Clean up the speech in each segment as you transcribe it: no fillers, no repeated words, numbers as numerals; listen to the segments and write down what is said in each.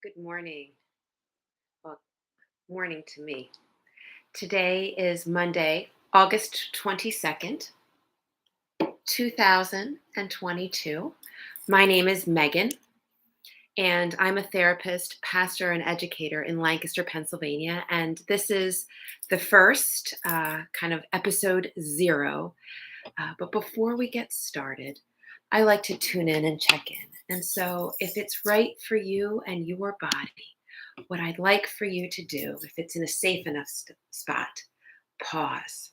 Good morning. Well, morning to me. Today is Monday, August 22nd, 2022. My name is Megan, and I'm a therapist, pastor, and educator in Lancaster, Pennsylvania. And this is the first kind of episode zero. But before we get started, I like to tune in and check in. And so if it's right for you and your body, what I'd like for you to do, if it's in a safe enough spot, pause.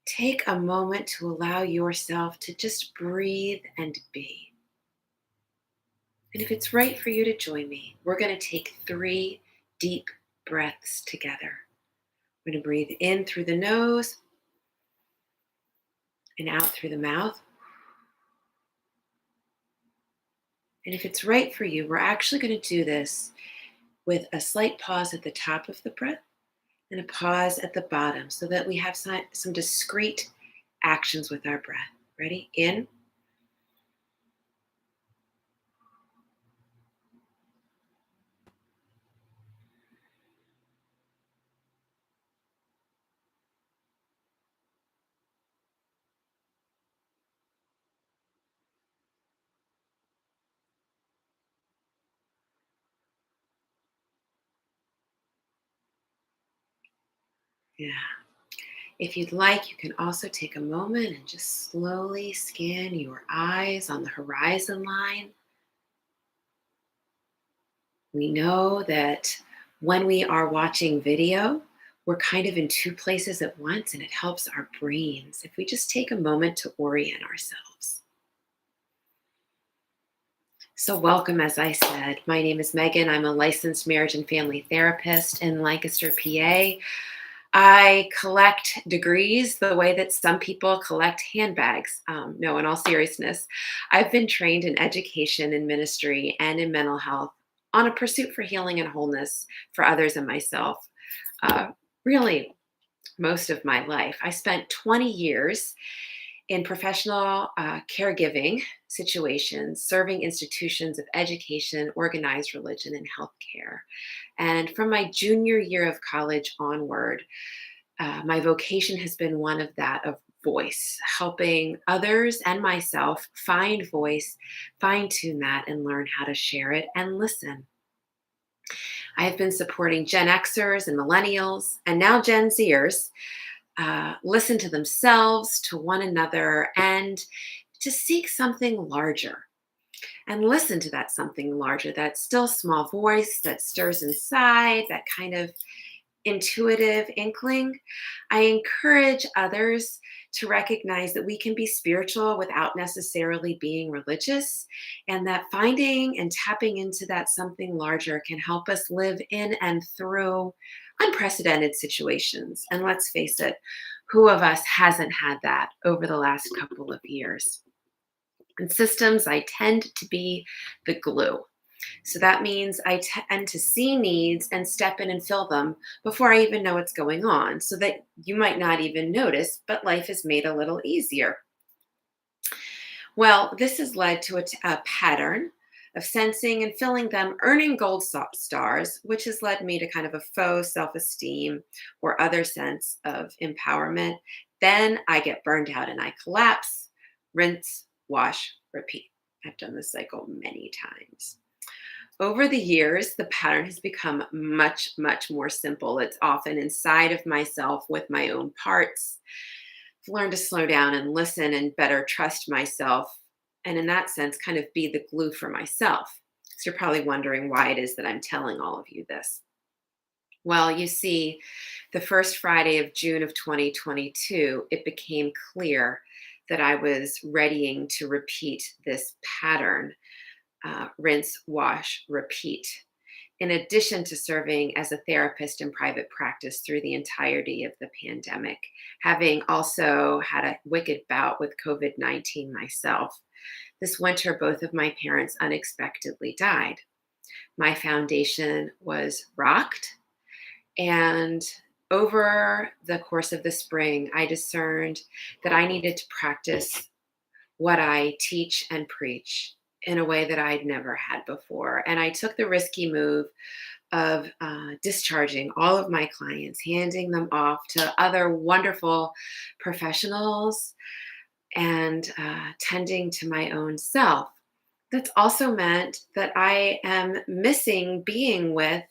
Take a moment to allow yourself to just breathe and be. And if it's right for you to join me, we're going to take 3 deep breaths together. We're going to breathe in through the nose and out through the mouth. And if it's right for you, we're actually going to do this with a slight pause at the top of the breath and a pause at the bottom so that we have some discrete actions with our breath. Ready? In. Yeah. If you'd like, you can also take a moment and just slowly scan your eyes on the horizon line. We know that when we are watching video, we're kind of in 2 places at once, and it helps our brains if we just take a moment to orient ourselves. So, welcome, as I said. My name is Megan. I'm a licensed marriage and family therapist in Lancaster, PA. I collect degrees the way that some people collect handbags. No, in all seriousness, I've been trained in education and ministry and in mental health on a pursuit for healing and wholeness for others and myself. Uh, Really, most of my life. I spent 20 years in professional caregiving situations, serving institutions of education, organized religion, and healthcare. And from my junior year of college onward, my vocation has been one of that of voice, helping others and myself find voice, fine tune that, and learn how to share it and listen. I have been supporting Gen Xers and millennials, and now Gen Zers listen to themselves, to one another, and to seek something larger. And listen to that something larger, that still small voice that stirs inside, that kind of intuitive inkling. I encourage others to recognize that we can be spiritual without necessarily being religious, and that finding and tapping into that something larger can help us live in and through unprecedented situations. And let's face it, who of us hasn't had that over the last couple of years? In systems, I tend to be the glue. So that means I tend to see needs and step in and fill them before I even know what's going on, so that you might not even notice, but life is made a little easier. Well, this has led to a pattern of sensing and filling them, earning gold stars, which has led me to kind of a faux self esteem or other sense of empowerment. Then I get burned out and I collapse, rinse, wash, repeat. I've done this cycle many times. Over the years, the pattern has become much, much more simple. It's often inside of myself with my own parts. I've learned to slow down and listen and better trust myself. And in that sense, kind of be the glue for myself. So you're probably wondering why it is that I'm telling all of you this. Well, you see, the first Friday of June of 2022, it became clear that I was readying to repeat this pattern, rinse, wash, repeat. In addition to serving as a therapist in private practice through the entirety of the pandemic, having also had a wicked bout with COVID-19 myself. This winter, both of my parents unexpectedly died. My foundation was rocked, and over the course of the spring, I discerned that I needed to practice what I teach and preach in a way that I'd never had before. And I took the risky move of discharging all of my clients, handing them off to other wonderful professionals, and tending to my own self. That's also meant that I am missing being with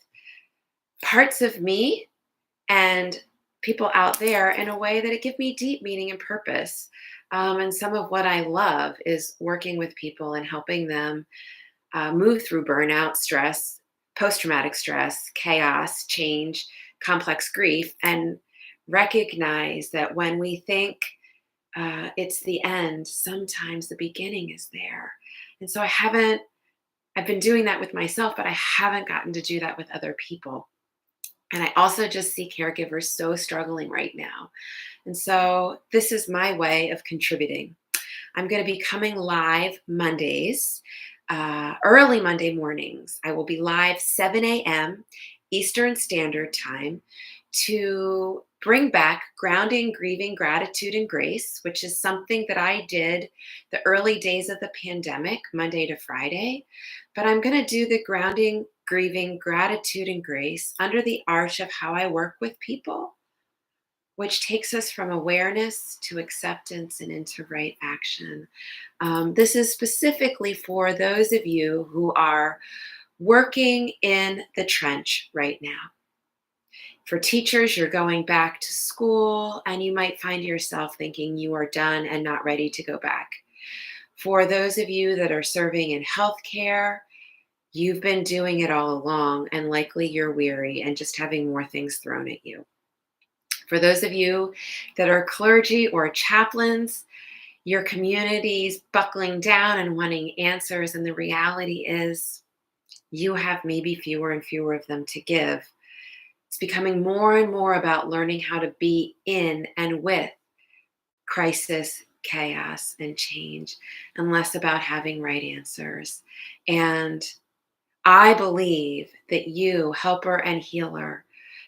parts of me and people out there in a way that it give me deep meaning and purpose. And some of what I love is working with people and helping them move through burnout, stress, post traumatic stress, chaos, change, complex grief, and recognize that when we think it's the end, sometimes the beginning is there. And so I've been doing that with myself, but I haven't gotten to do that with other people. And I also just see caregivers so struggling right now. And so this is my way of contributing. I'm going to be coming live Mondays, early Monday mornings. I will be live 7 a.m. Eastern Standard Time to bring back grounding, grieving, gratitude, and grace, which is something that I did the early days of the pandemic, Monday to Friday. But I'm going to do the grounding, grieving, gratitude, and grace under the arch of how I work with people, which takes us from awareness to acceptance and into right action. This is specifically for those of you who are working in the trench right now. For teachers, you're going back to school and you might find yourself thinking you are done and not ready to go back. For those of you that are serving in healthcare, you've been doing it all along and likely you're weary and just having more things thrown at you. For those of you that are clergy or chaplains, your community's buckling down and wanting answers, and the reality is you have maybe fewer and fewer of them to give. It's becoming more and more about learning how to be in and with crisis, chaos, and change, and less about having right answers. And I believe that you, helper and healer,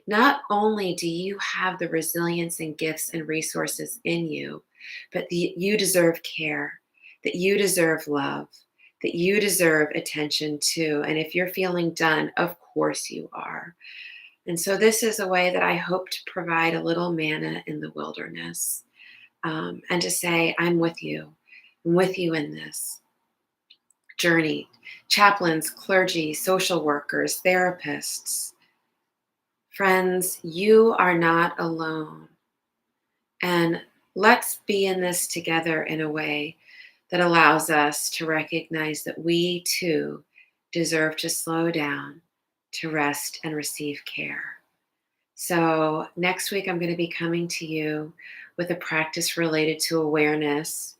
not only do you have the resilience and gifts and resources in you, but you deserve care, that you deserve love, that you deserve attention too. And if you're feeling done, of course you are. And so this is a way that I hope to provide a little manna in the wilderness, and to say, I'm with you. I'm with you in this journey. Chaplains, clergy, social workers, therapists, friends, you are not alone. And let's be in this together in a way that allows us to recognize that we too deserve to slow down, to rest and receive care. So next week, I'm going to be coming to you with a practice related to awareness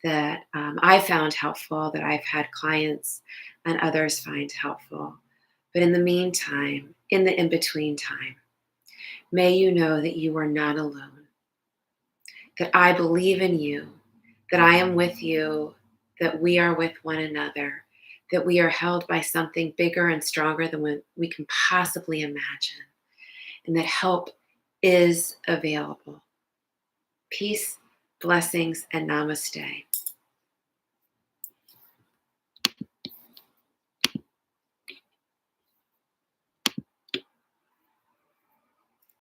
that I found helpful, that I've had clients and others find helpful. But in the meantime, in the in-between time, may you know that you are not alone, that I believe in you, that I am with you, that we are with one another, that we are held by something bigger and stronger than we can possibly imagine, and that help is available. Peace, blessings, and namaste.